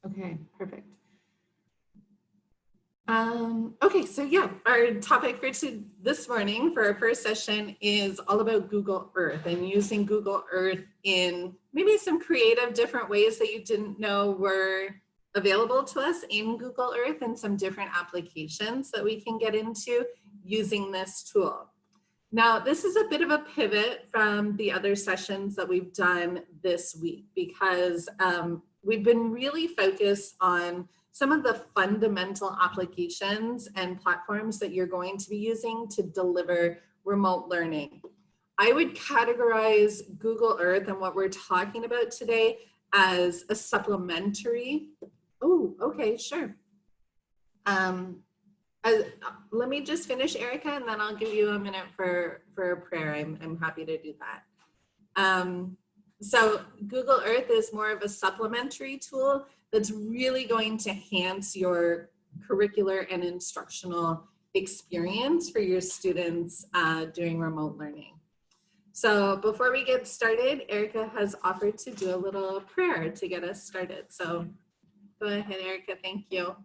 Okay, perfect. Okay, so yeah, our topic for this morning for our first session is all about Google Earth and using Google Earth in maybe some creative different ways that you didn't know were available to us in Google Earth, and some different applications that we can get into using this tool. Now, this is a bit of a pivot from the other sessions that we've done this week, because we've been really focused on some of the fundamental applications and platforms that you're going to be using to deliver remote learning. I would categorize Google Earth and what we're talking about today as a supplementary. Oh, okay, sure. Let me just finish, Erica, and then I'll give you a minute for a prayer. I'm happy to do that. So Google Earth is more of a supplementary tool that's really going to enhance your curricular and instructional experience for your students doing remote learning. So before we get started, Erica has offered to do a little prayer to get us started. So go ahead, Erica, thank you.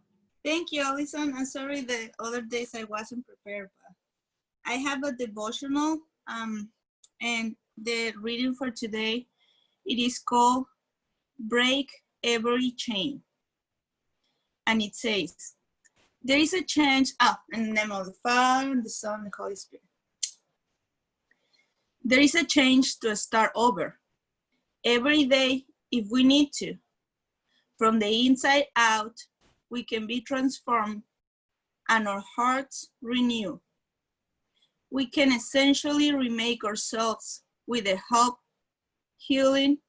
Thank you, Allison. I'm sorry the other days I wasn't prepared, but I have a devotional and the reading for today, it is called Break Every Chain. And it says, there is a change in the name of the Father, the Son, and the Holy Spirit. There is a change to start over every day if we need to. From the inside out, we can be transformed and our hearts renewed. We can essentially remake ourselves with the hope, healing,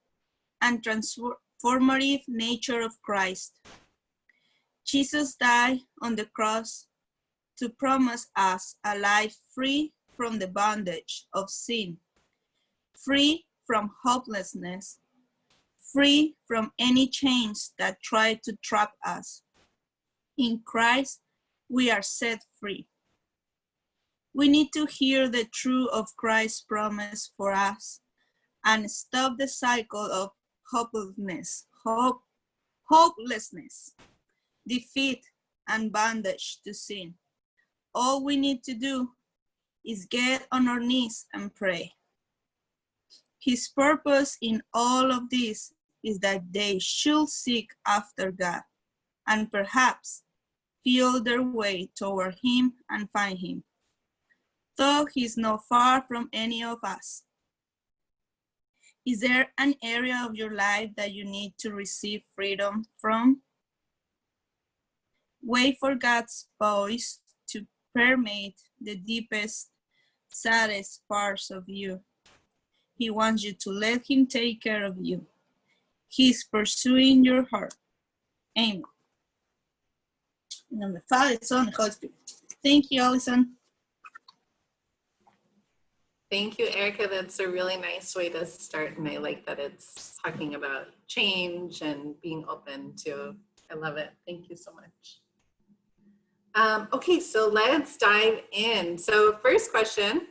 and transformative nature of Christ. Jesus died on the cross to promise us a life free from the bondage of sin, free from hopelessness, free from any chains that try to trap us. In Christ, we are set free. We need to hear the truth of Christ's promise for us and stop the cycle of hopelessness, defeat, and bondage to sin. All we need to do is get on our knees and pray. His purpose in all of this is that they should seek after God and perhaps feel their way toward him and find him, though he's not far from any of us. Is there an area of your life that you need to receive freedom from? Wait for God's voice to permeate the deepest, saddest parts of you. He wants you to let him take care of you. He's pursuing your heart. Amen. In the name of the Father, the Son, and the Holy Spirit. Thank you, Allison. Thank you, Erica. That's a really nice way to start, and I like that it's talking about change and being open to. I love it. Thank you so much. Okay, so let's dive in. So first question,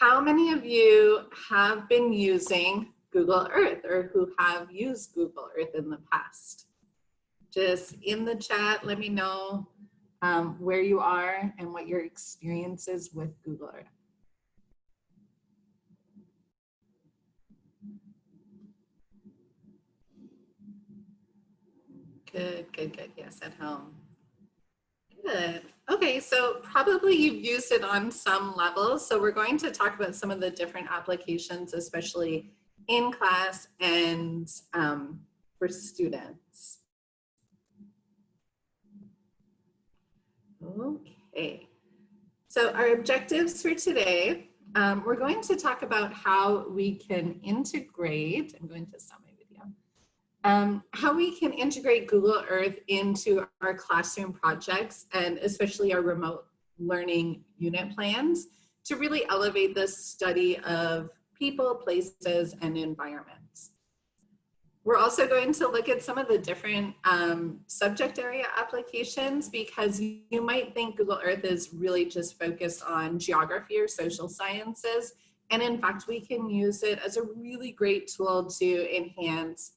how many of you have been using Google Earth or who have used Google Earth in the past? Just in the chat, let me know where you are and what your experience is with Google Earth. Good, good, good. Yes, at home. Good. Okay, so probably you've used it on some level. So we're going to talk about some of the different applications, especially in class and for students. Okay, so our objectives for today, we're going to talk about how we can integrate, I'm going to stop my video, how we can integrate Google Earth into our classroom projects and especially our remote learning unit plans to really elevate the study of people, places, and environments. We're also going to look at some of the different subject area applications, because you might think Google Earth is really just focused on geography or social sciences, And in fact, we can use it as a really great tool to enhance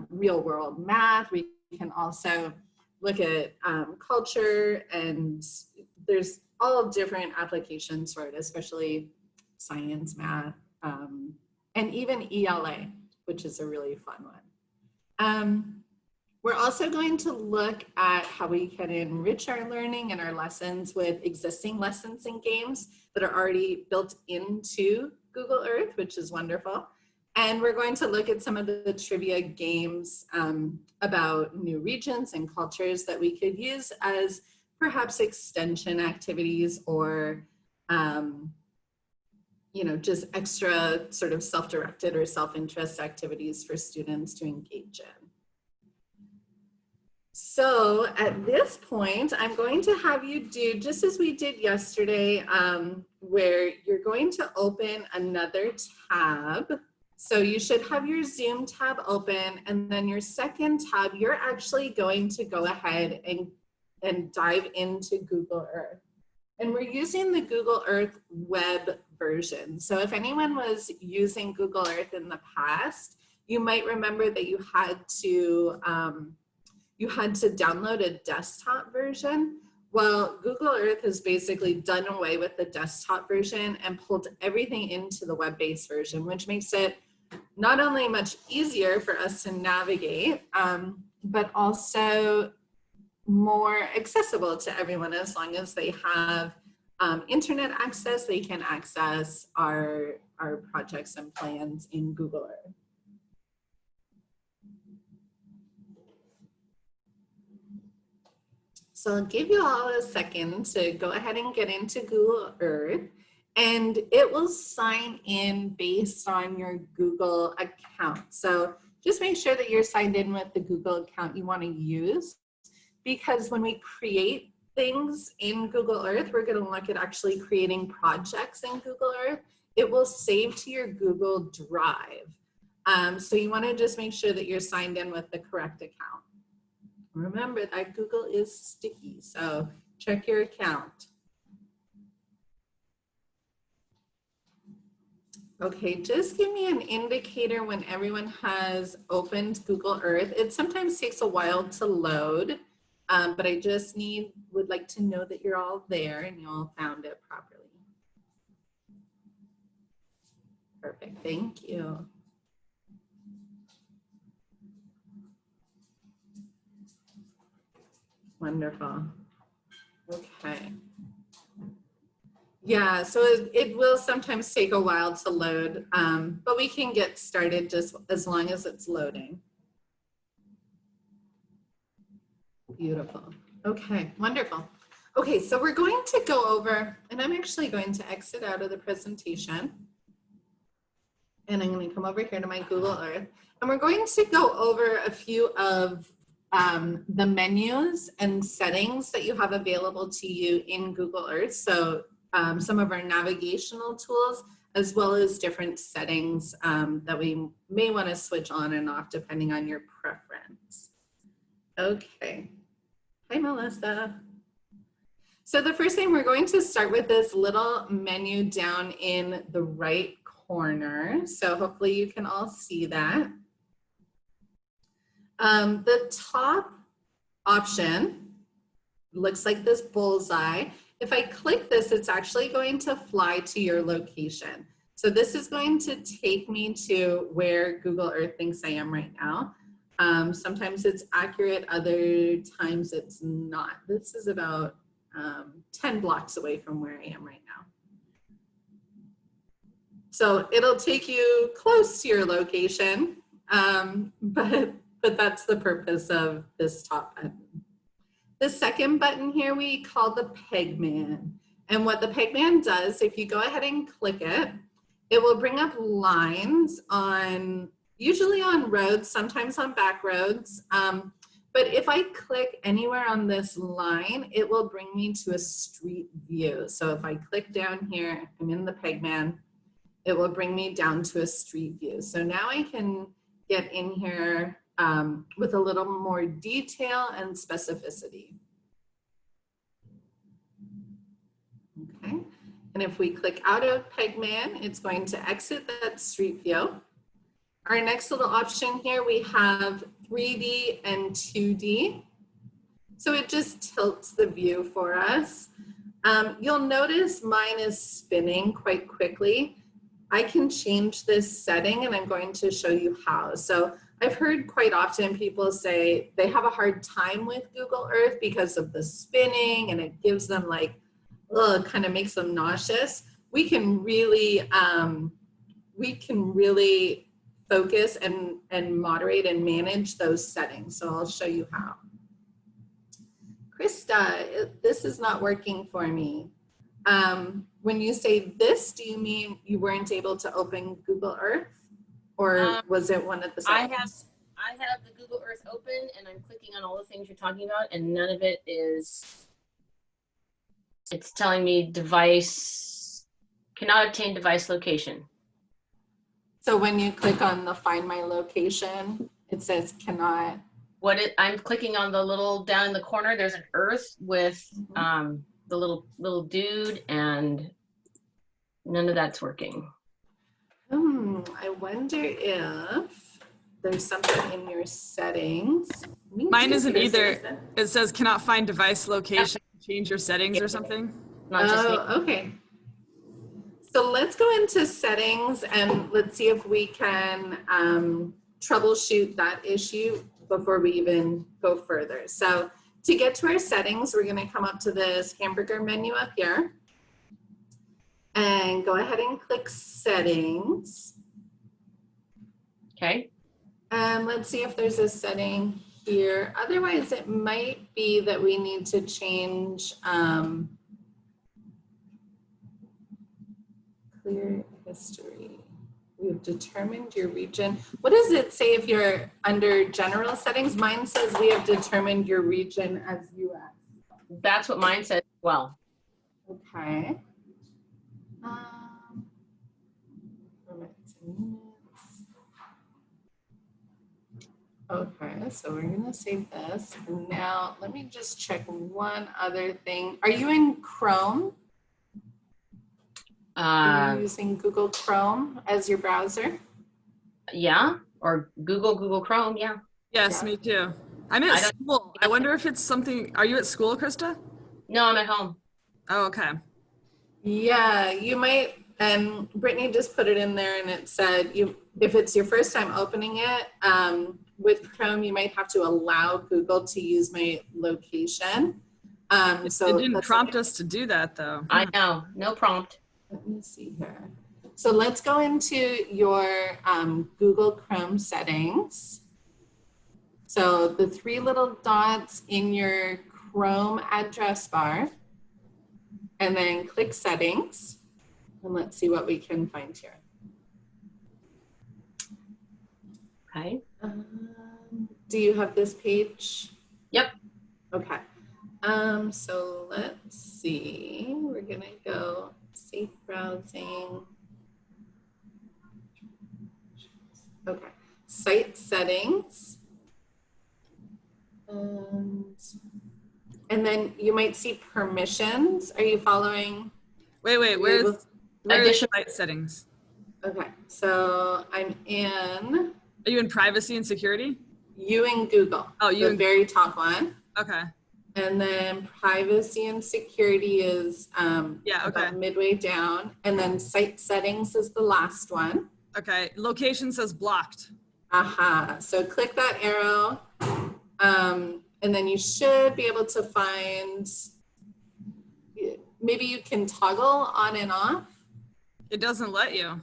real world math. We can also look at culture, and there's all different applications for it, especially science, math, and even ELA, which is a really fun one. We're also going to look at how we can enrich our learning and our lessons with existing lessons and games that are already built into Google Earth, which is wonderful. And we're going to look at some of the trivia games about new regions and cultures that we could use as perhaps extension activities or just extra sort of self-directed or self-interest activities for students to engage in. So at this point, I'm going to have you do just as we did yesterday, where you're going to open another tab. So you should have your Zoom tab open, and then your second tab, you're actually going to go ahead and dive into Google Earth. And we're using the Google Earth web version. So if anyone was using Google Earth in the past, you might remember that you had to download a desktop version. Well, Google Earth has basically done away with the desktop version and pulled everything into the web-based version, which makes it not only much easier for us to navigate, but also more accessible to everyone. As long as they have internet access, they can access our projects and plans in Google Earth. So I'll give you all a second to go ahead and get into Google Earth, and it will sign in based on your Google account. So just make sure that you're signed in with the Google account you want to use, because when we create things in Google Earth, we're going to look at actually creating projects in Google Earth. It will save to your Google Drive. So you want to just make sure that you're signed in with the correct account. Remember that Google is sticky, so check your account. Okay, just give me an indicator when everyone has opened Google Earth. It sometimes takes a while to load, but I just would like to know that you're all there and you all found it properly. Perfect, thank you. Wonderful. Okay. Yeah, so it will sometimes take a while to load, but we can get started just as long as it's loading. Beautiful. Okay, wonderful. Okay, so we're going to go over, and I'm actually going to exit out of the presentation. And I'm going to come over here to my Google Earth. And we're going to go over a few of the menus and settings that you have available to you in Google Earth. So some of our navigational tools, as well as different settings that we may want to switch on and off depending on your preference. Okay. Hi, Melissa. So the first thing, we're going to start with this little menu down in the right corner. So hopefully you can all see that. The top option looks like this bullseye. If I click this, it's actually going to fly to your location. So this is going to take me to where Google Earth thinks I am right now. Sometimes it's accurate, other times it's not. This is about 10 blocks away from where I am right now. So it'll take you close to your location, but that's the purpose of this top button. The second button here we call the Pegman. And what the Pegman does, if you go ahead and click it, it will bring up lines on, usually on roads, sometimes on back roads. But if I click anywhere on this line, it will bring me to a street view. So if I click down here, I'm in the Pegman, it will bring me down to a street view. So now I can get in here with a little more detail and specificity. Okay, And if we click out of Pegman, it's going to exit that Street View. Our next little option here, we have 3D and 2D. So it just tilts the view for us. You'll notice mine is spinning quite quickly. I can change this setting and I'm going to show you how. So I've heard quite often people say they have a hard time with Google Earth because of the spinning and it gives them like, ugh, kind of makes them nauseous. We can really focus and moderate and manage those settings. So I'll show you how. Krista, this is not working for me. When you say this, do you mean you weren't able to open Google Earth? Or was it one of the settings? I have the Google Earth open and I'm clicking on all the things you're talking about and none of it is, it's telling me device, cannot obtain device location. So when you click on the Find My Location, it says cannot. I'm clicking on the little down in the corner, there's an Earth with the little dude and none of that's working. I wonder if there's something in your settings. Mine isn't either. It says cannot find device location, change your settings or something. Not just me. Okay. So let's go into settings and let's see if we can troubleshoot that issue before we even go further. So to get to our settings, we're going to come up to this hamburger menu up here and go ahead and click settings. Okay. And let's see if there's a setting here. Otherwise, it might be that we need to change clear history. We've determined your region. What does it say if you're under general settings? Mine says we have determined your region as US. That's what mine says. Well, Okay. Permits and units. Okay, so we're gonna save this. And now let me just check one other thing. Are you in Chrome? Are you using Google Chrome as your browser? yeah, or Google Chrome, yeah. Yes, Yeah. me too. I'm at school. I wonder if it's something. Are you at school, Krista? No, I'm at home. Oh, okay. Yeah, you might, and Brittany just put it in there and it said, if it's your first time opening it, with Chrome, you might have to allow Google to use my location. So It didn't that's prompt okay. us to do that though. I know, no prompt. Let me see here. So let's go into your Google Chrome settings. So the three little dots in your Chrome address bar, and then click settings, and let's see what we can find here. Okay. Do you have this page? Yep. Okay. So let's see. We're gonna go safe browsing. Okay. Site settings. And then you might see permissions. Are you following? Wait, where's Additional- site settings? Okay. So I'm in Are you in privacy and security? you in Google. Oh, you the in- very top one. Okay. And then privacy and security is Yeah, okay. about midway down. And then site settings is the last one. Okay. Location says blocked. Aha. So click that arrow. And then you should be able to find, maybe you can toggle on and off. It doesn't let you.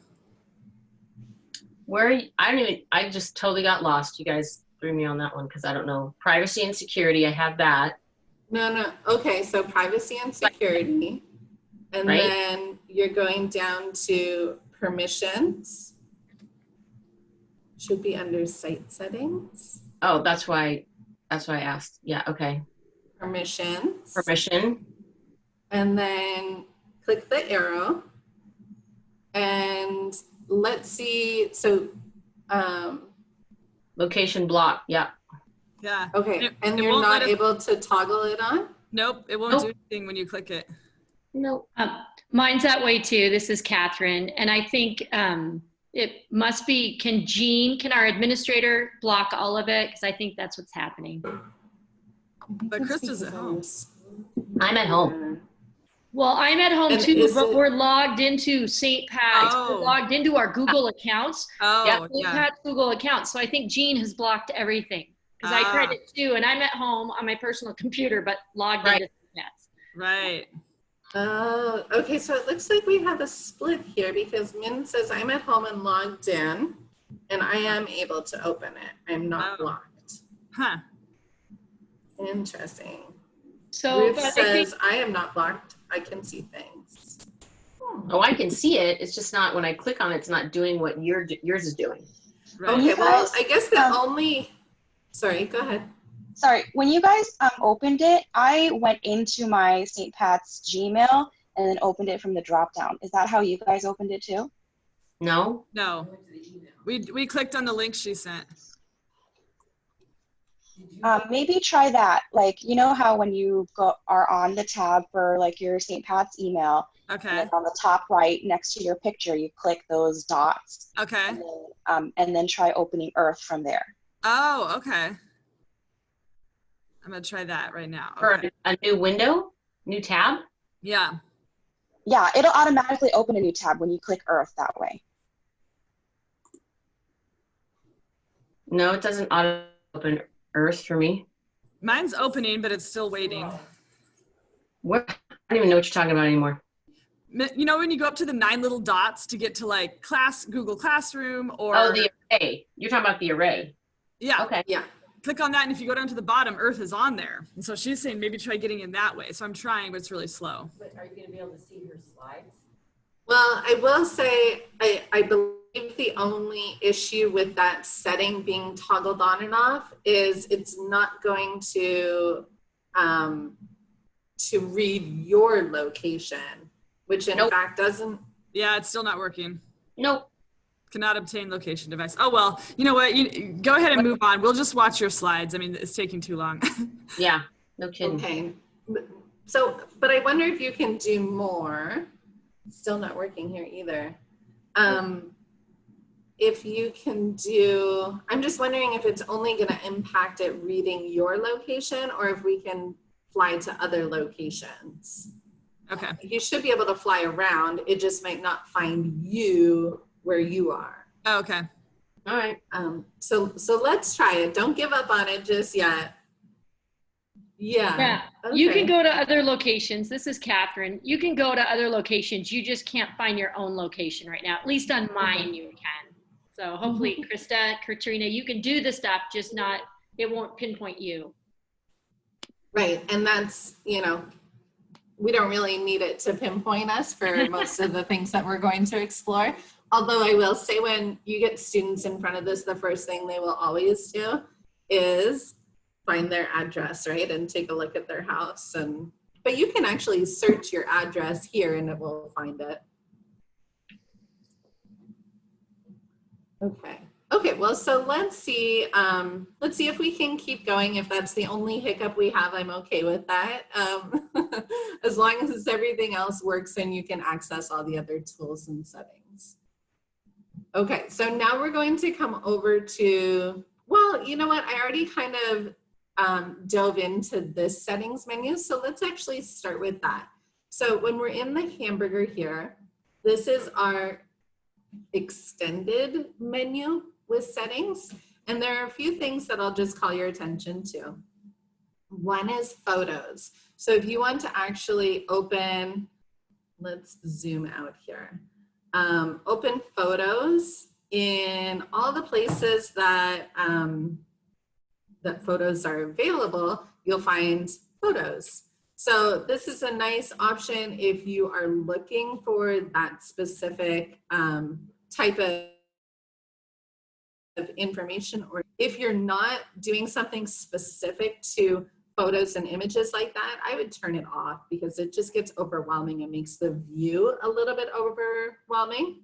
Where, I just totally got lost. You guys threw me on that one because I don't know. Privacy and security, I have that. No. Okay, so privacy and security. And Right. then you're going down to permissions. Should be under site settings. Oh, that's why I asked. Yeah, okay. Permissions. Permission. And then click the arrow. And let's see, so, Location block, yeah. Yeah. okay, and it you're won't let not us- able to toggle it on? Nope. It won't Nope. do anything when you click it. No. Mine's that way too. This is Catherine. And I think it must be, can our administrator block all of it? Because I think that's what's happening. But Krista's at home. I'm at home. Well, I'm at home And too, is but it- we're logged into St. Pat's. Oh. We're logged into our Google accounts. Oh, St. yeah. Pat's Google account. So I think Jean has blocked everything. Because I tried Ah. it too, and I'm at home on my personal computer, but logged Right. into St. Pat's. Right. Oh, okay, so it looks like we have a split here because Min says I'm at home and logged in and I am able to open it. I'm not Oh. blocked. Huh. Interesting. So, Ruth but I think, says I am not blocked. I can see things. Oh, I can see it. It's just not, when I click on it, it's not doing what yours is doing. Right. Okay, well, guys, I guess the only, sorry, go ahead. Sorry, when you guys opened it, I went into my St. Pat's Gmail and then opened it from the drop down. Is that how you guys opened it too? No? No. We clicked on the link she sent. Maybe try that. Like, you know how when you are on the tab for like your St. Pat's email, and Okay. like on the top right next to your picture, you click those dots Okay. and then try opening Earth from there. Oh, okay. I'm gonna try that right now. For Okay. a new window? New tab? Yeah. Yeah, it'll automatically open a new tab when you click Earth that way. No, it doesn't auto open Earth for me. Mine's opening, but it's still waiting. Where? I don't even know what you're talking about anymore. You know when you go up to the 9 little dots to get to like Google Classroom or Oh, the array. You're talking about the array. yeah, Okay. Yeah. click on that, and if you go down to the bottom, Earth is on there. And so she's saying maybe try getting in that way. So I'm trying, but it's really slow. But are you gonna be able to see her slides? Well, I will say, I believe the only issue with that setting being toggled on and off is it's not going to read your location, which in Nope. fact doesn't. Yeah, it's still not working. Nope. Cannot obtain location device. Oh, well, you know what? You go ahead and move on. We'll just watch your slides. I mean, it's taking too long. Yeah. No kidding. Okay. So, but I wonder if you can do more. Still not working here either. If you can do, I'm just wondering if it's only going to impact it reading your location or if we can fly to other locations. Okay. You should be able to fly around. It just might not find you where you are. Oh, okay. All right. So let's try it. Don't give up on it just yet. Yeah. yeah, you Okay. can go to other locations. This is Catherine. You can go to other locations. You just can't find your own location right now. At least on mine, you can. So hopefully, Krista, Katrina, you can do the stuff, just not, it won't pinpoint you. Right, and that's, you know, we don't really need it to pinpoint us for most of the things that we're going to explore. Although I will say when you get students in front of this, the first thing they will always do is find their address, right? And take a look at their house. But you can actually search your address here and it will find it. Okay, well, so let's see if we can keep going. If that's the only hiccup we have, I'm okay with that. As long as everything else works and you can access all the other tools and settings. Okay, so now we're going to come over to, well, you know what? I already kind of dove into this settings menu. So let's actually start with that. So when we're in the hamburger here, this is our extended menu with settings. And there are a few things that I'll just call your attention to. One is photos. So if you want to actually open, let's zoom out here. Open photos in all the places that, that photos are available, you'll find photos. So this is a nice option if you are looking for that specific type of information, or if you're not doing something specific to photos and images like that, I would turn it off because it just gets overwhelming. It makes the view a little bit overwhelming.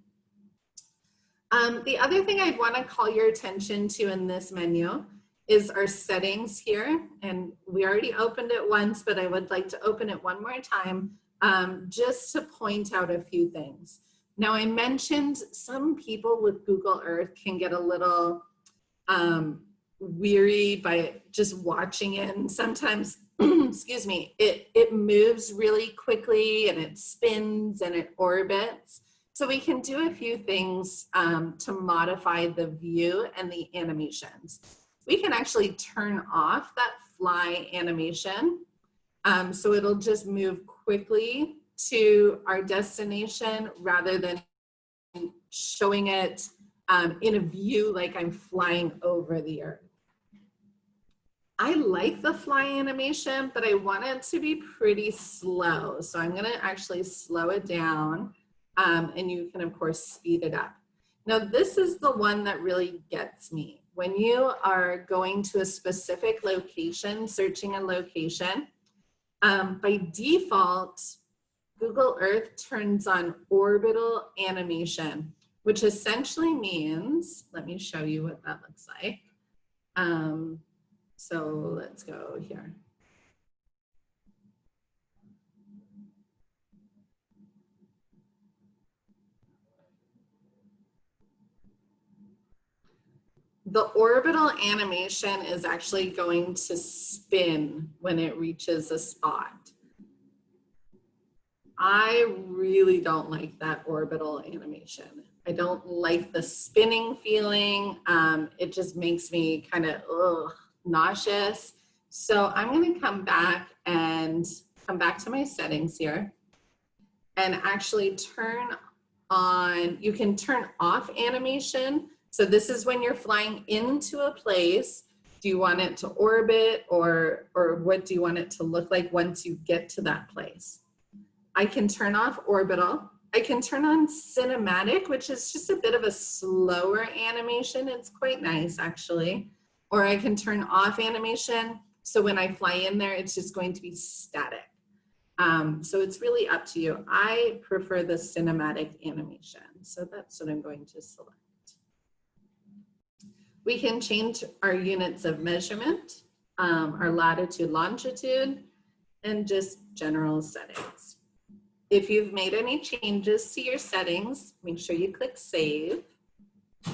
The other thing I'd want to call your attention to in this menu is our settings here. And we already opened it once, but I would like to open it one more time just to point out a few things. Now, I mentioned some people with Google Earth can get a little weary by just watching it, and sometimes, excuse me, it moves really quickly and it spins and it orbits. So we can do a few things to modify the view and the animations. We can actually turn off that fly animation. So it'll just move quickly to our destination rather than showing it in a view like I'm flying over the Earth. I like the fly animation, but I want it to be pretty slow. So I'm gonna actually slow it down, and you can of course speed it up. Now this is the one that really gets me. When you are going to a specific location, searching a location, by default, Google Earth turns on orbital animation, which essentially means, let me show you what that looks like. So let's go here. The orbital animation is actually going to spin when it reaches a spot. I really don't like that orbital animation. I don't like the spinning feeling. It just makes me kind of nauseous. So I'm going to come back to my settings here and actually turn on, you can turn off animation. So this is when you're flying into a place. Do you want it to orbit, or what do you want it to look like once you get to that place? I can turn off orbital. I can turn on cinematic, which is just a bit of a slower animation. It's quite nice actually. Or I can turn off animation. So when I fly in there, it's just going to be static. So it's really up to you. I prefer the cinematic animation. So that's what I'm going to select. We can change our units of measurement, our latitude, longitude, and just general settings. If you've made any changes to your settings, make sure you click save. Go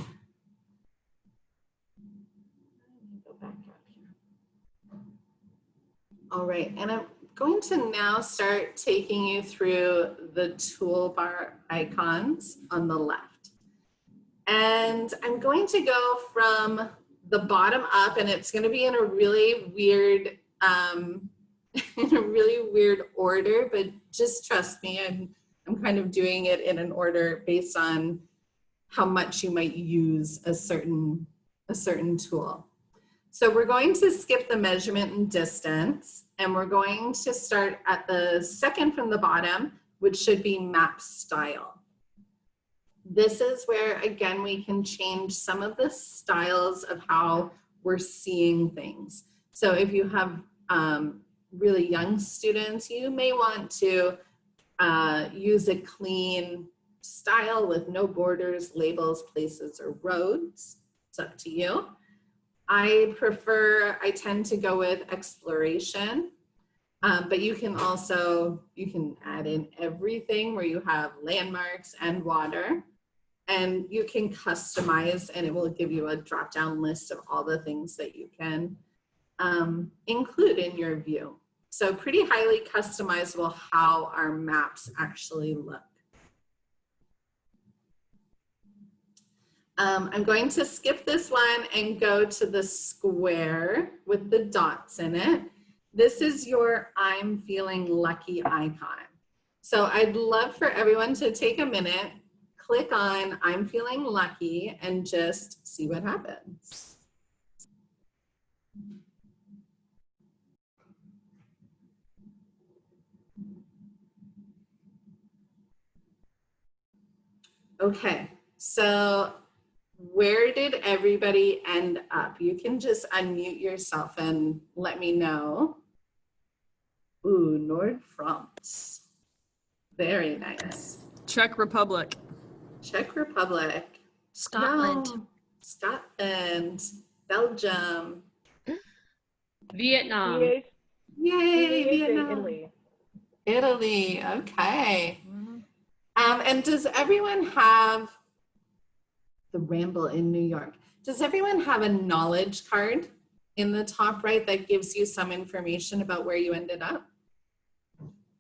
back up here. All right, and I'm going to now start taking you through the toolbar icons on the left. And I'm going to go from the bottom up, and it's going to be in a really weird, order, but just trust me, I'm kind of doing it in an order based on how much you might use a certain tool. So we're going to skip the measurement and distance, and we're going to start at the second from the bottom, which should be map style. This is where, again, we can change some of the styles of how we're seeing things. So if you have really young students, you may want to use a clean style with no borders, labels, places, or roads. It's up to you. I tend to go with exploration, but you can add in everything where you have landmarks and water. And you can customize, and it will give you a drop-down list of all the things that you can include in your view. So pretty highly customizable how our maps actually look. I'm going to skip this one and go to the square with the dots in it. This is your I'm feeling lucky icon. So I'd love for everyone to take a minute, click on I'm feeling lucky, and just see what happens. Okay, so where did everybody end up? You can just unmute yourself and let me know. Ooh, Nord France. Very nice. Czech Republic. Czech Republic. Scotland. No. Scotland. Belgium. Vietnam. Yay, Vietnam. Italy. Italy, okay. And does everyone have the Ramble in New York? Does everyone have a knowledge card in the top right that gives you some information about where you ended up?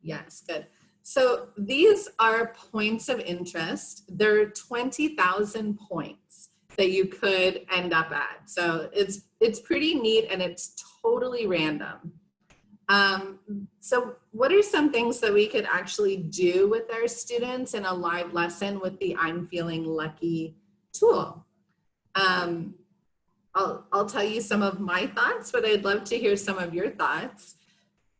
Yes, good. So these are points of interest. There are 20,000 points that you could end up at. So it's pretty neat and it's totally random. So what are some things that we could actually do with our students in a live lesson with the I'm Feeling Lucky tool? I'll tell you some of my thoughts, but I'd love to hear some of your thoughts.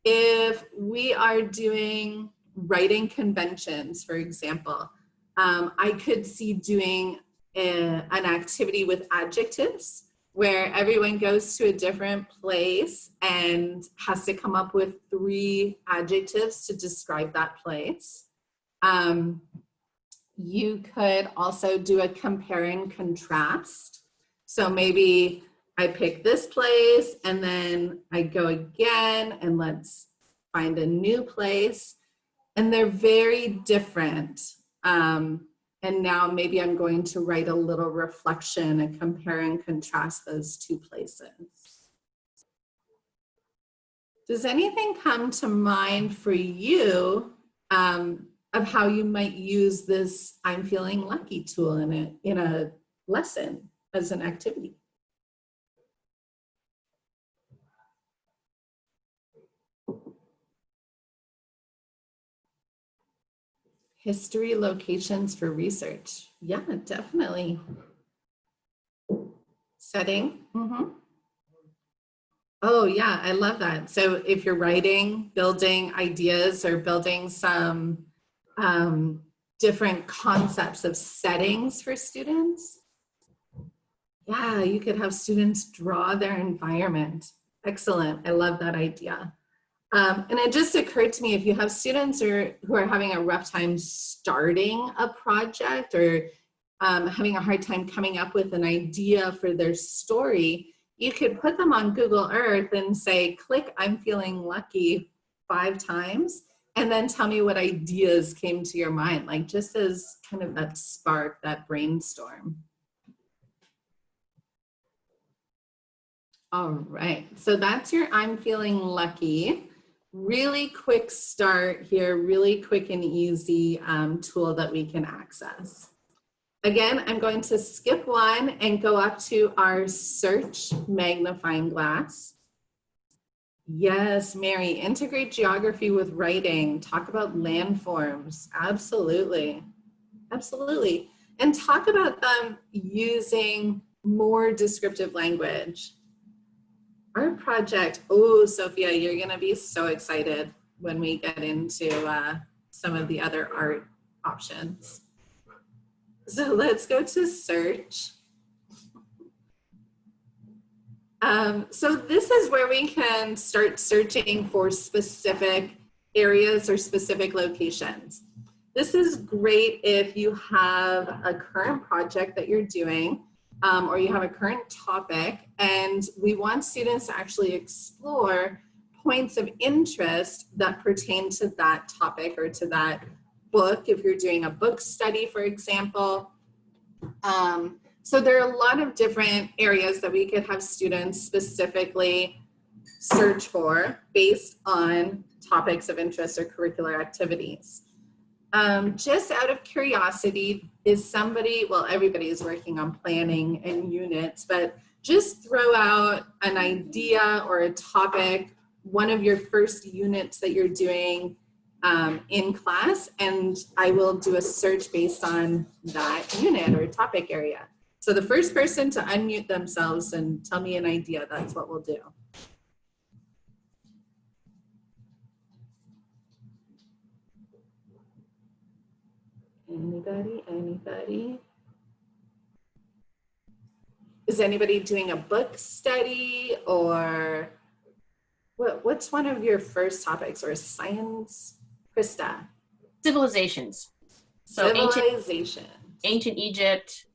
If we are doing writing conventions, for example, I could see doing an activity with adjectives where everyone goes to a different place and has to come up with 3 adjectives to describe that place. You could also do a compare and contrast. So maybe I pick this place and then I go again and let's find a new place. And they're very different. And now maybe I'm going to write a little reflection and compare and contrast those 2 places. Does anything come to mind for you of how you might use this I'm Feeling Lucky tool in a lesson as an activity? History locations for research. Yeah, definitely. Setting. Oh yeah, I love that. So if you're writing, building ideas or building some different concepts of settings for students. Yeah, you could have students draw their environment. Excellent, I love that idea. And it just occurred to me, if you have students who are having a rough time starting a project or having a hard time coming up with an idea for their story, you could put them on Google Earth and say, click I'm Feeling Lucky 5 times, and then tell me what ideas came to your mind, like just as kind of that spark, that brainstorm. All right, so that's your I'm Feeling Lucky. Really quick start here, really quick and easy tool that we can access. Again, I'm going to skip one and go up to our search magnifying glass. Yes, Mary, integrate geography with writing. Talk about landforms. Absolutely. Absolutely. And talk about them using more descriptive language. Our project, oh, Sophia, you're going to be so excited when we get into some of the other art options. So let's go to search. So this is where we can start searching for specific areas or specific locations. This is great if you have a current project that you're doing or you have a current topic and we want students to actually explore points of interest that pertain to that topic or to that book, if you're doing a book study, for example. So there are a lot of different areas that we could have students specifically search for based on topics of interest or curricular activities. Just out of curiosity, is somebody, well, everybody is working on planning and units, but just throw out an idea or a topic, one of your first units that you're doing in class, and I will do a search based on that unit or topic area. So the first person to unmute themselves and tell me an idea, that's what we'll do. Anybody? Is anybody doing a book study or what's one of your first topics or science? Krista? Civilizations. So Civilization. ancient Egypt.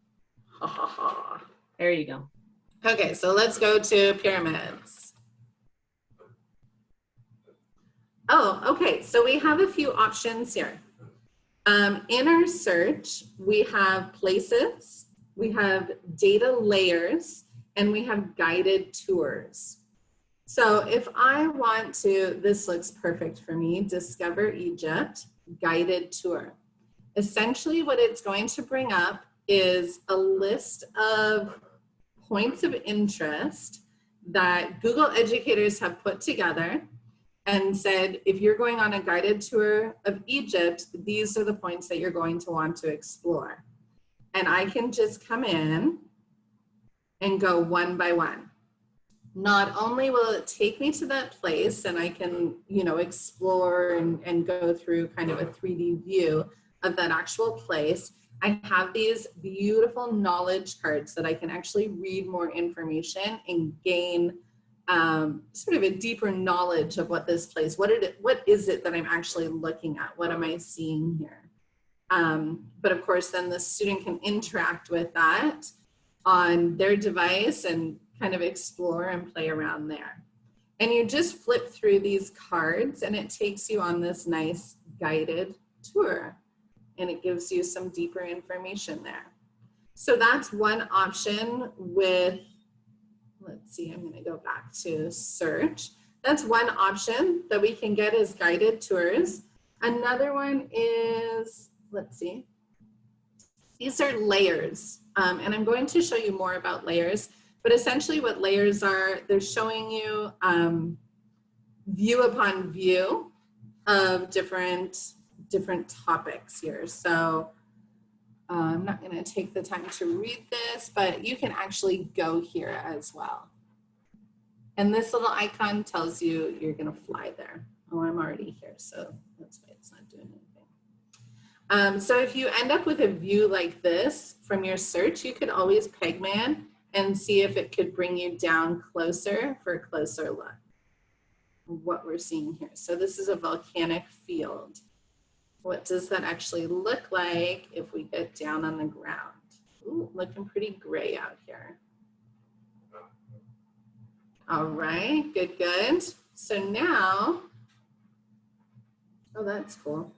Ha ha ha. There you go. Okay, so let's go to pyramids. Oh, okay. So we have a few options here. In our search, we have places, we have data layers, and we have guided tours. So if I want to, this looks perfect for me, Discover Egypt, guided tour. Essentially what it's going to bring up is a list of points of interest that Google educators have put together and said, if you're going on a guided tour of Egypt, these are the points that you're going to want to explore. And I can just come in and go one by one. Not only will it take me to that place and I can, you know, explore and go through kind of a 3D view of that actual place, I have these beautiful knowledge cards that I can actually read more information and gain sort of a deeper knowledge of what this place, what is it that I'm actually looking at? What am I seeing here? But of course, then the student can interact with that on their device and kind of explore and play around there. And you just flip through these cards and it takes you on this nice guided tour. And it gives you some deeper information there. So that's one option with, let's see, I'm gonna go back to search. That's one option that we can get as guided tours. Another one is, let's see, these are layers. And I'm going to show you more about layers, but essentially what layers are, they're showing you view upon view of different topics here. So I'm not going to take the time to read this, but you can actually go here as well. And this little icon tells you you're going to fly there. Oh, I'm already here, so that's why it's not doing anything. So if you end up with a view like this from your search, you could always Pegman and see if it could bring you down closer for a closer look of what we're seeing here. So this is a volcanic field. What does that actually look like if we get down on the ground? Ooh, looking pretty gray out here. All right, good, good. So now, oh, that's cool.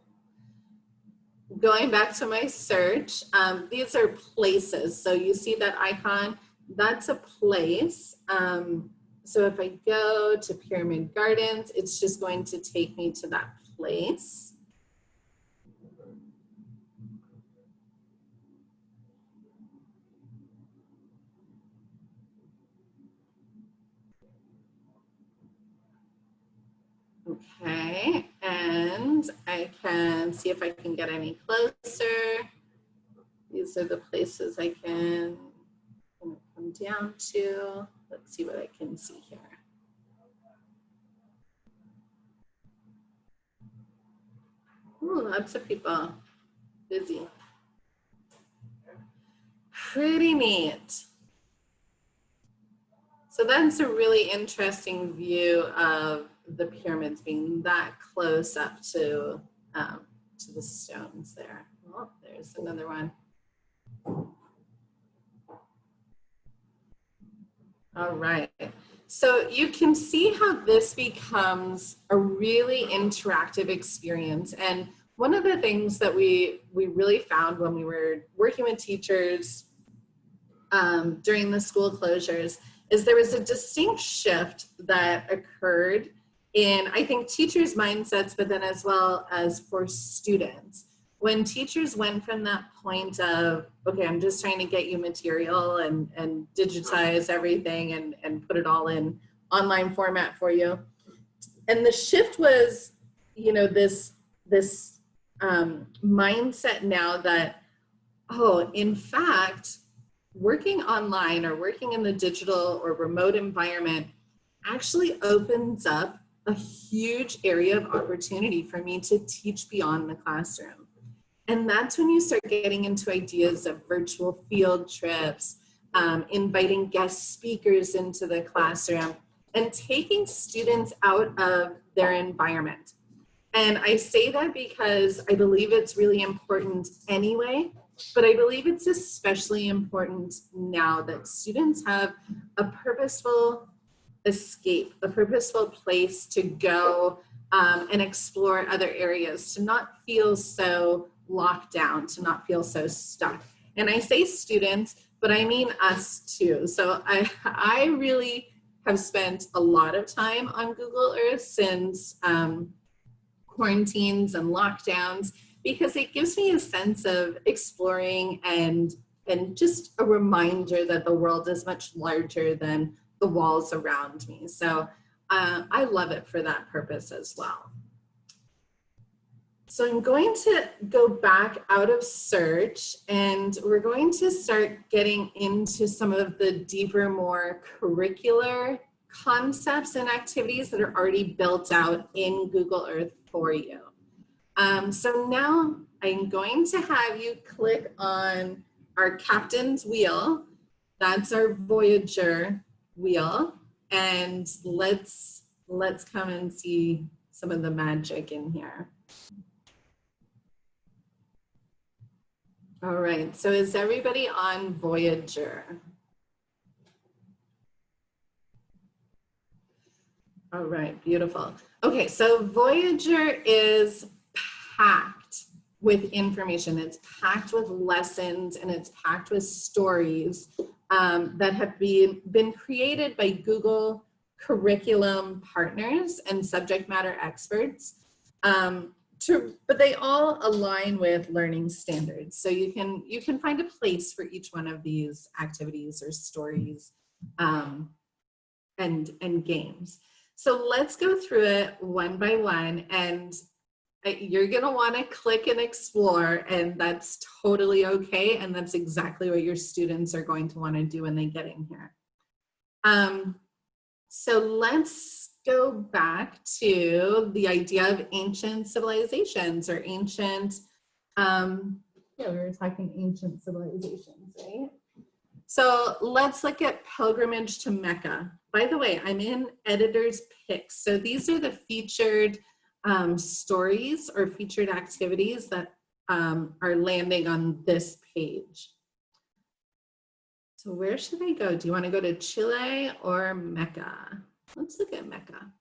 Going back to my search, these are places. So you see that icon, that's a place. So if I go to Pyramid Gardens, it's just going to take me to that place. Okay, and I can see if I can get any closer. These are the places I can come down to. Let's see what I can see here. Ooh, lots of people, busy. Pretty neat. So that's a really interesting view of the pyramids being that close up to the stones there. Oh, there's another one. All right. So you can see how this becomes a really interactive experience. And one of the things that we really found when we were working with teachers during the school closures is there was a distinct shift that occurred in, I think, teachers' mindsets, but then as well as for students. When teachers went from that point of, okay, I'm just trying to get you material and digitize everything and put it all in online format for you. And the shift was, you know, this mindset now that, oh, in fact, working online or working in the digital or remote environment actually opens up a huge area of opportunity for me to teach beyond the classroom. And that's when you start getting into ideas of virtual field trips, inviting guest speakers into the classroom, and taking students out of their environment. And I say that because I believe it's really important anyway, but I believe it's especially important now that students have a purposeful escape, a purposeful place to go and explore other areas, to not feel so locked down, to not feel so stuck. And I say students, but I mean us too. So I really have spent a lot of time on Google Earth since quarantines and lockdowns, because it gives me a sense of exploring and just a reminder that the world is much larger than the walls around me. So I love it for that purpose as well. So I'm going to go back out of search, and we're going to start getting into some of the deeper, more curricular concepts and activities that are already built out in Google Earth for you. So now I'm going to have you click on our captain's wheel. That's our Voyager wheel. And let's come and see some of the magic in here. All right, so is everybody on Voyager? All right, beautiful. Okay, so Voyager is packed with information. It's packed with lessons, and it's packed with stories that have been created by Google curriculum partners and subject matter experts. But they all align with learning standards. So you can find a place for each one of these activities or stories and games. So let's go through it one by one, and you're gonna wanna click and explore, and that's totally okay. And that's exactly what your students are going to wanna do when they get in here. So let's go back to the idea of ancient civilizations, or ancient, we were talking ancient civilizations, right? So let's look at pilgrimage to Mecca. By the way, I'm in editor's picks. So these are the featured stories or featured activities that are landing on this page. So where should I go? Do you want to go to Chile or Mecca? Let's look at Mecca.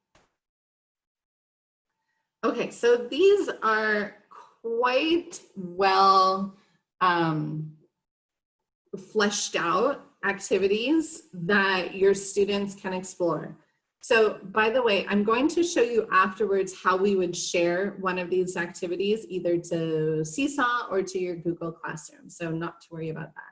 Okay, so these are quite well fleshed out activities that your students can explore. So by the way, I'm going to show you afterwards how we would share one of these activities either to Seesaw or to your Google Classroom. So not to worry about that.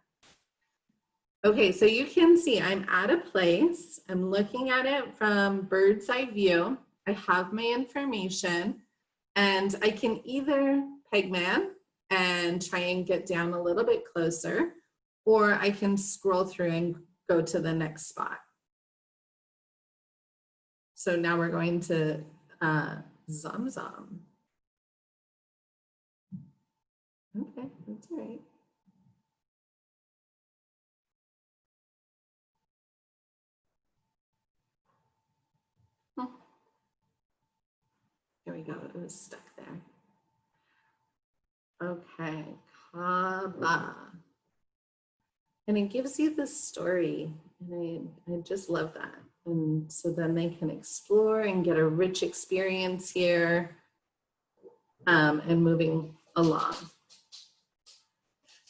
Okay, so you can see I'm at a place. I'm looking at it from bird's eye view. I have my information, and I can either Pegman and try and get down a little bit closer, or I can scroll through and go to the next spot. So now we're going to Zamzam. Okay, that's all right. There we go, it was stuck there. Okay, Kaaba. And it gives you the story, and I just love that. And so then they can explore and get a rich experience here and moving along.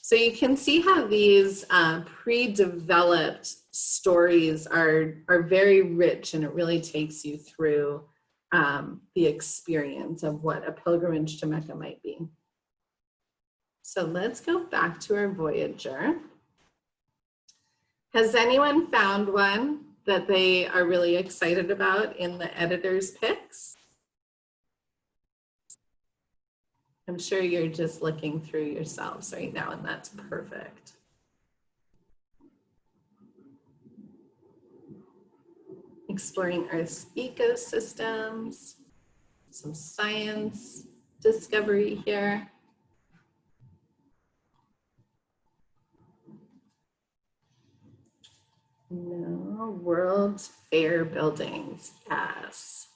So you can see how these pre-developed stories are very rich, and it really takes you through the experience of what a pilgrimage to Mecca might be. So let's go back to our Voyager. Has anyone found one that they are really excited about in the editor's picks? I'm sure you're just looking through yourselves right now, and that's perfect. Exploring Earth's ecosystems, some science discovery here. No, World's Fair buildings, yes.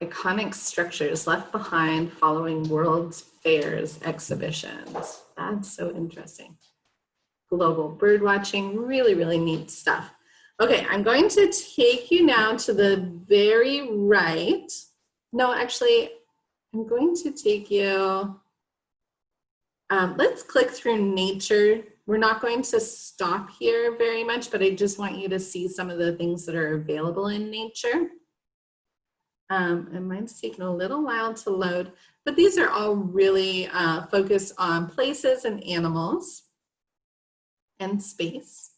Iconic structures left behind following World's Fairs exhibitions. That's so interesting. Global bird watching, really, really neat stuff. Okay, I'm going to take you now to the very right. No, actually, I'm going to take you, let's click through nature. We're not going to stop here very much, but I just want you to see some of the things that are available in nature. And mine's taking a little while to load, but these are all really focused on places and animals and space.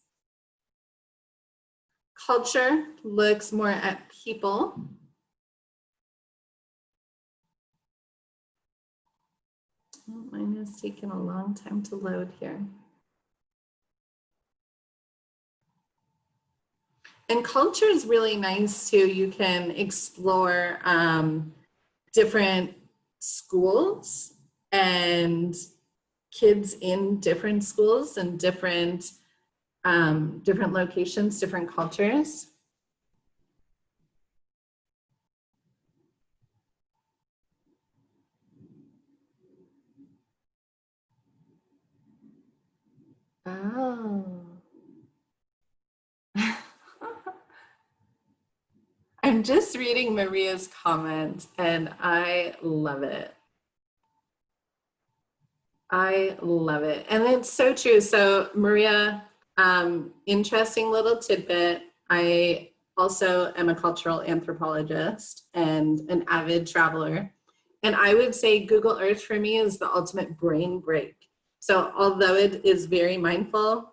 Culture looks more at people. Oh, mine is taking a long time to load here. And culture is really nice too. You can explore different schools and kids in different schools and different locations, different cultures. Oh. I'm just reading Maria's comment and I love it. I love it. And it's so true. So Maria, interesting little tidbit. I also am a cultural anthropologist and an avid traveler. And I would say Google Earth for me is the ultimate brain break. So although it is very mindful,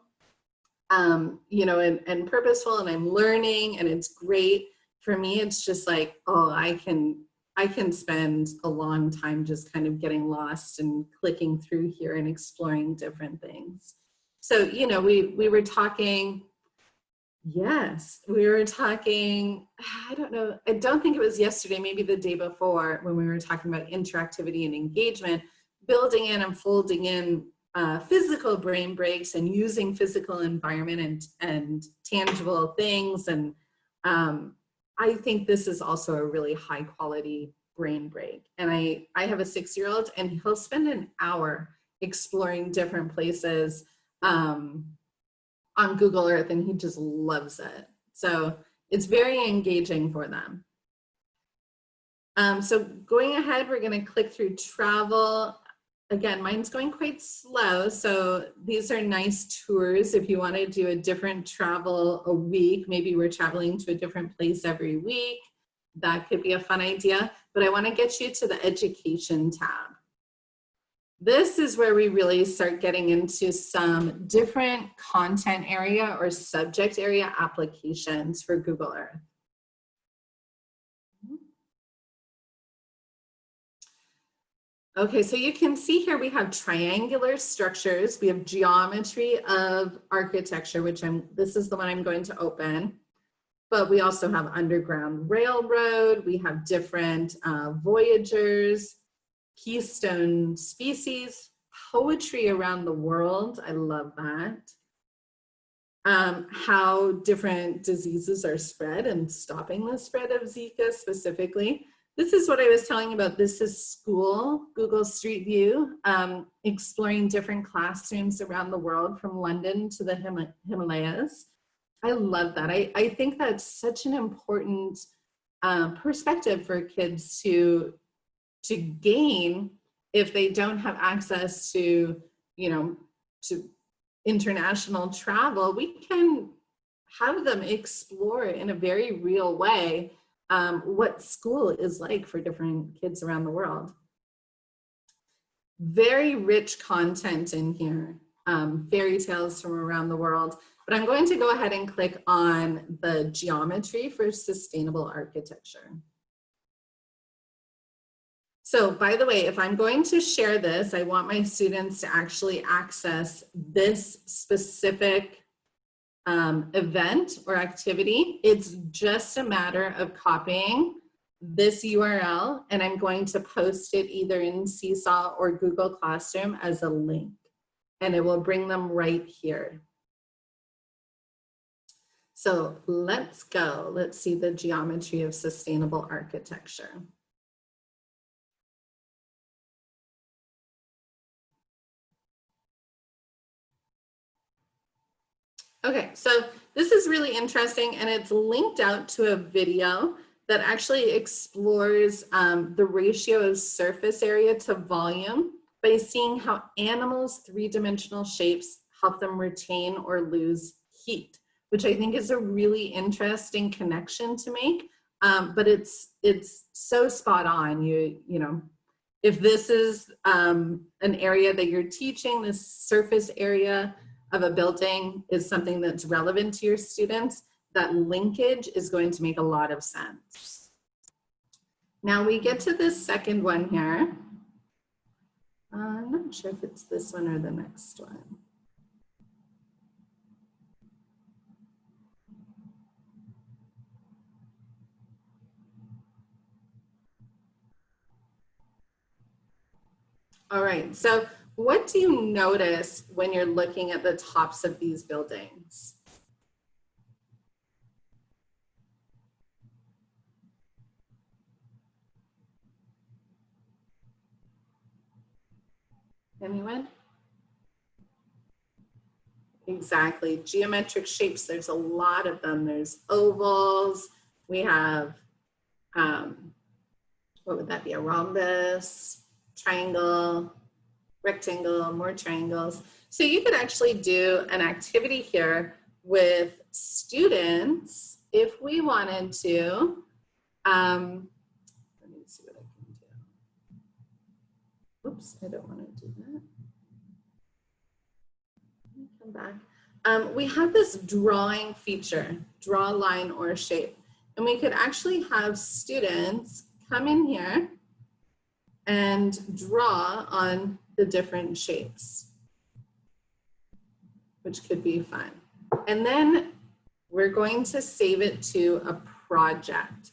you know, and purposeful, and I'm learning and it's great, for me, it's just like, oh, I can spend a long time just kind of getting lost and clicking through here and exploring different things. So, you know, we were talking, yes, we were talking, I don't know, I don't think it was yesterday, maybe the day before, when we were talking about interactivity and engagement, building in and folding in physical brain breaks and using physical environment and tangible things. And I think this is also a really high quality brain break. And I have a 6-year-old and he'll spend an hour exploring different places on Google Earth and he just loves it. So it's very engaging for them. So going ahead, we're going to click through travel. Again, mine's going quite slow, so these are nice tours if you want to do a different travel a week. Maybe we're traveling to a different place every week. That could be a fun idea, but I want to get you to the education tab. This is where we really start getting into some different content area or subject area applications for Google Earth. Okay, so you can see here we have triangular structures. We have geometry of architecture, which this is the one I'm going to open. But we also have Underground Railroad. We have different voyagers, keystone species, poetry around the world. I love that. How different diseases are spread and stopping the spread of Zika specifically. This is what I was telling about. This is school, Google Street View, exploring different classrooms around the world from London to the Himalayas. I love that. I think that's such an important perspective for kids to gain if they don't have access to, you know, to international travel. We can have them explore in a very real way what school is like for different kids around the world. Very rich content in here, fairy tales from around the world. But I'm going to go ahead and click on the geometry for sustainable architecture. So by the way, if I'm going to share this, I want my students to actually access this specific event or activity. It's just a matter of copying this URL and I'm going to post it either in Seesaw or Google Classroom as a link, and it will bring them right here. So let's go. Let's see the geometry of sustainable architecture. Okay, so this is really interesting, and it's linked out to a video that actually explores the ratio of surface area to volume by seeing how animals' three-dimensional shapes help them retain or lose heat, which I think is a really interesting connection to make. But it's so spot on. You know, if this is an area that you're teaching, this surface area of a building is something that's relevant to your students, that linkage is going to make a lot of sense. Now we get to this second one here. I'm not sure if it's this one or the next one. All right, so what do you notice when you're looking at the tops of these buildings? Anyone? Exactly, geometric shapes, there's a lot of them. There's ovals, we have, what would that be, a rhombus, triangle, rectangle, more triangles. So you could actually do an activity here with students if we wanted to. Let me see what I can do. Oops, I don't want to do that. Come back. We have this drawing feature, draw line or shape. And we could actually have students come in here and draw on the different shapes, which could be fun. And then we're going to save it to a project.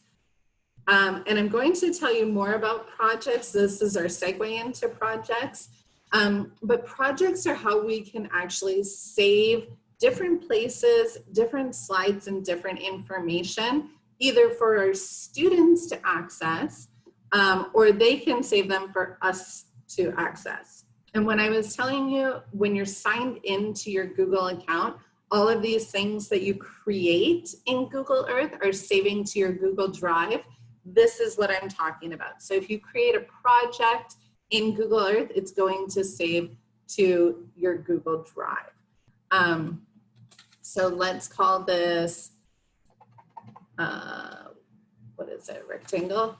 And I'm going to tell you more about projects. This is our segue into projects. But projects are how we can actually save different places, different slides, and different information, either for our students to access, or they can save them for us to access. And when I was telling you, when you're signed into your Google account, all of these things that you create in Google Earth are saving to your Google Drive. This is what I'm talking about. So if you create a project in Google Earth, it's going to save to your Google Drive. So let's call this, what is it, rectangle?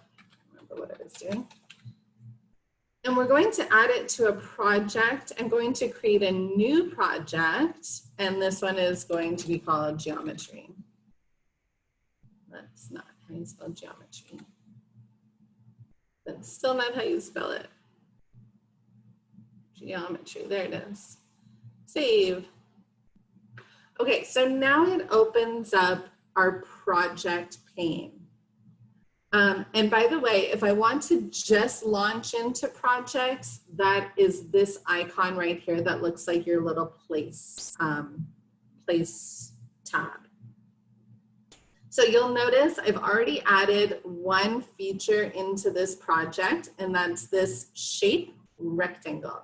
I don't remember what I was doing. And we're going to add it to a project. I'm going to create a new project, and this one is going to be called geometry. That's not how you spell geometry. That's still not how you spell it. Geometry, there it is. Save. Okay, so now it opens up our project pane. And by the way, if I want to just launch into projects, that is this icon right here that looks like your little place, place tab. So you'll notice I've already added one feature into this project, and that's this shape rectangle.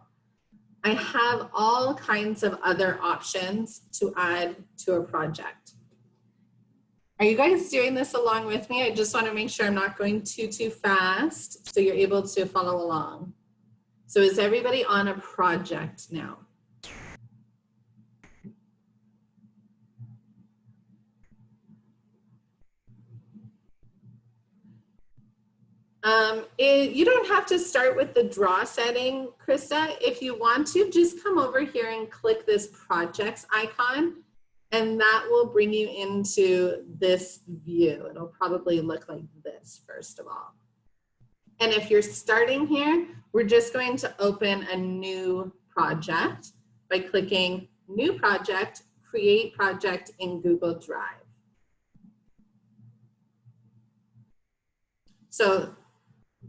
I have all kinds of other options to add to a project. Are you guys doing this along with me? I just want to make sure I'm not going too fast so you're able to follow along. So is everybody on a project now? You don't have to start with the draw setting, Krista. If you want to, just come over here and click this projects icon, and that will bring you into this view. It'll probably look like this, first of all. And if you're starting here, we're just going to open a new project by clicking New Project, Create Project in Google Drive. So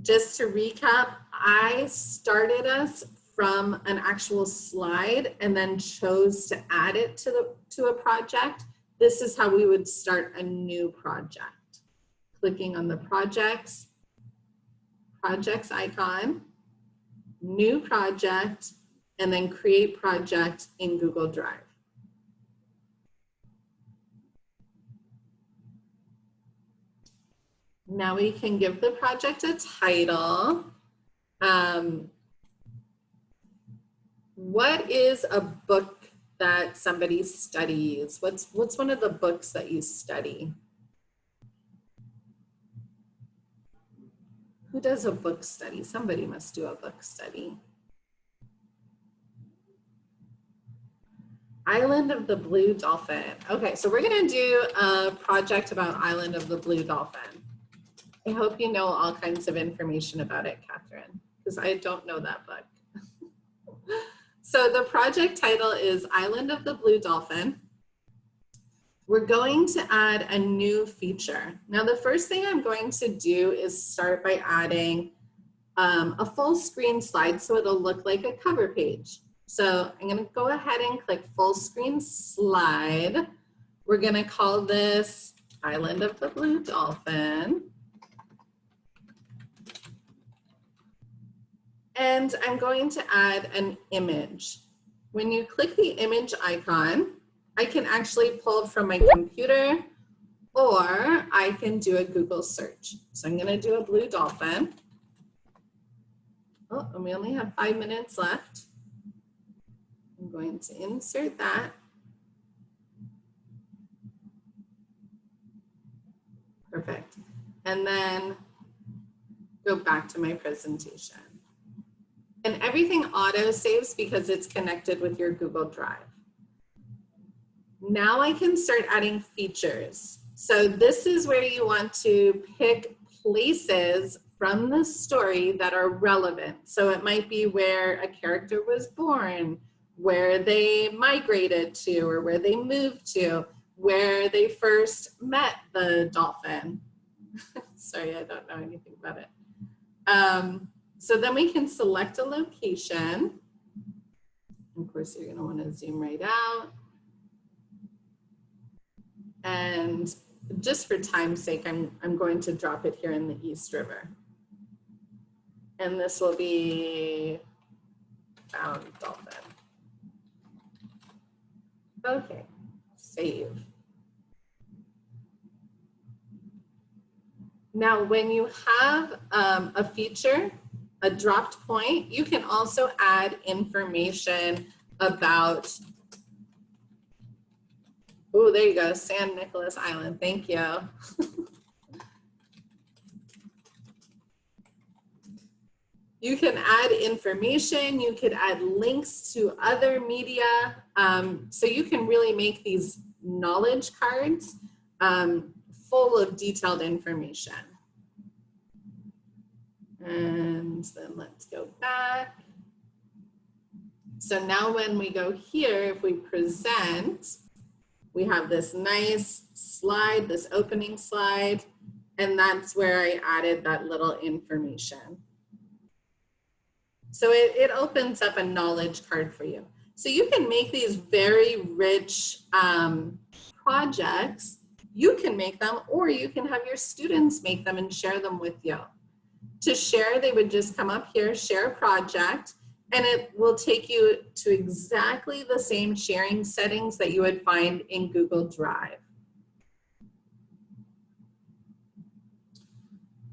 just to recap, I started us from an actual slide and then chose to add it to a project. This is how we would start a new project. Clicking on the projects icon, new project, and then create project in Google Drive. Now we can give the project a title. What is a book that somebody studies? What's one of the books that you study? Who does a book study? Somebody must do a book study. Island of the Blue Dolphin. Okay, so we're gonna do a project about Island of the Blue Dolphin. I hope you know all kinds of information about it, Catherine, because I don't know that book. So the project title is Island of the Blue Dolphin. We're going to add a new feature. Now, the first thing I'm going to do is start by adding a full screen slide so it'll look like a cover page. So I'm going to go ahead and click full screen slide. We're going to call this Island of the Blue Dolphin. And I'm going to add an image. When you click the image icon, I can actually pull from my computer, or I can do a Google search. So I'm gonna do a blue dolphin. Oh, and we only have 5 minutes left. I'm going to insert that. Perfect. And then go back to my presentation. And everything auto saves because it's connected with your Google Drive. Now I can start adding features. So this is where you want to pick places from the story that are relevant. So it might be where a character was born, where they migrated to, or where they moved to, where they first met the dolphin. Sorry, I don't know anything about it. So then we can select a location. Of course, you're gonna wanna zoom right out. And just for time's sake, I'm going to drop it here in the East River. And this will be Found Dolphin. Okay, save. Now, when you have a feature, a dropped point, you can also add information about, oh, there you go, San Nicolas Island, thank you. You can add information, you could add links to other media, so you can really make these knowledge cards full of detailed information. And then let's go back. So now when we go here, if we present, we have this nice slide, this opening slide, and that's where I added that little information. So it opens up a knowledge card for you. So you can make these very rich projects. You can make them, or you can have your students make them and share them with you. To share, they would just come up here, share a project, and it will take you to exactly the same sharing settings that you would find in Google Drive.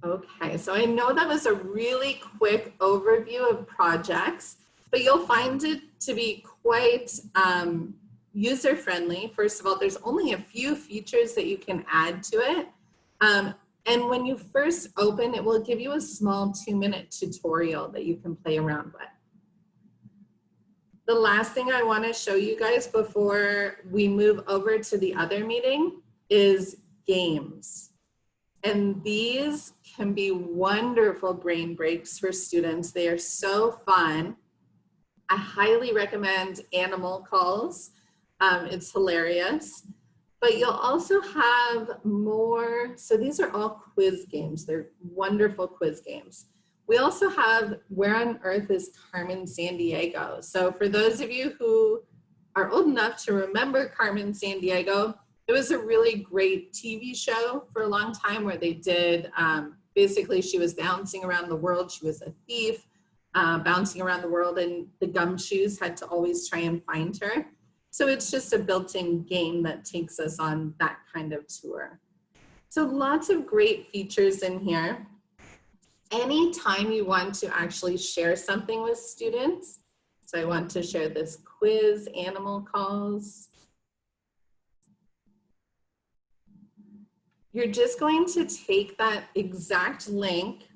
Okay, so I know that was a really quick overview of projects, but you'll find it to be quite user-friendly. First of all, there's only a few features that you can add to it. And when you first open, it will give you a small 2-minute tutorial that you can play around with. The last thing I want to show you guys before we move over to the other meeting is games. And these can be wonderful brain breaks for students. They are so fun. I highly recommend Animal Calls. It's hilarious. But you'll also have more, so these are all quiz games. They're wonderful quiz games. We also have Where on Earth is Carmen Sandiego? So for those of you who are old enough to remember Carmen Sandiego, it was a really great TV show for a long time where they did, basically she was bouncing around the world. She was a thief, bouncing around the world, and the gumshoes had to always try and find her. So it's just a built-in game that takes us on that kind of tour. So lots of great features in here. Anytime you want to actually share something with students, so I want to share this quiz, animal calls. You're just going to take that exact link,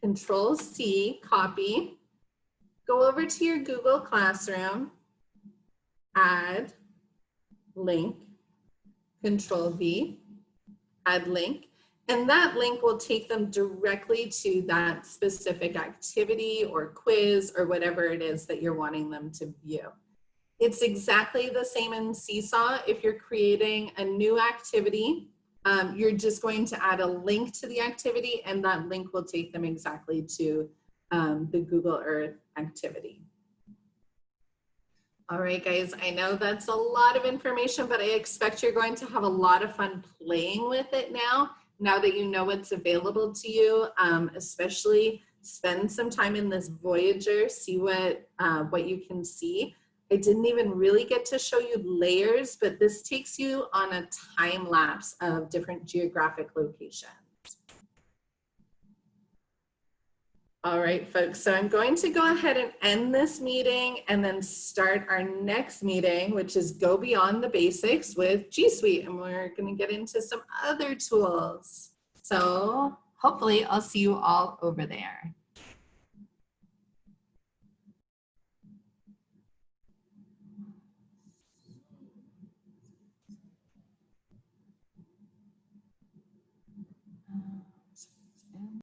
Control C, copy, go over to your Google Classroom, add link, Control V, add link, and that link will take them directly to that specific activity or quiz or whatever it is that you're wanting them to view. It's exactly the same in Seesaw. If you're creating a new activity, you're just going to add a link to the activity, and that link will take them exactly to the Google Earth activity. All right, guys, I know that's a lot of information, but I expect you're going to have a lot of fun playing with it now that you know what's available to you, especially spend some time in this Voyager, see what you can see. I didn't even really get to show you layers, but this takes you on a time lapse of different geographic locations. All right, folks, so I'm going to go ahead and end this meeting and then start our next meeting, which is Go Beyond the Basics with G Suite, and we're going to get into some other tools. So hopefully I'll see you all over there.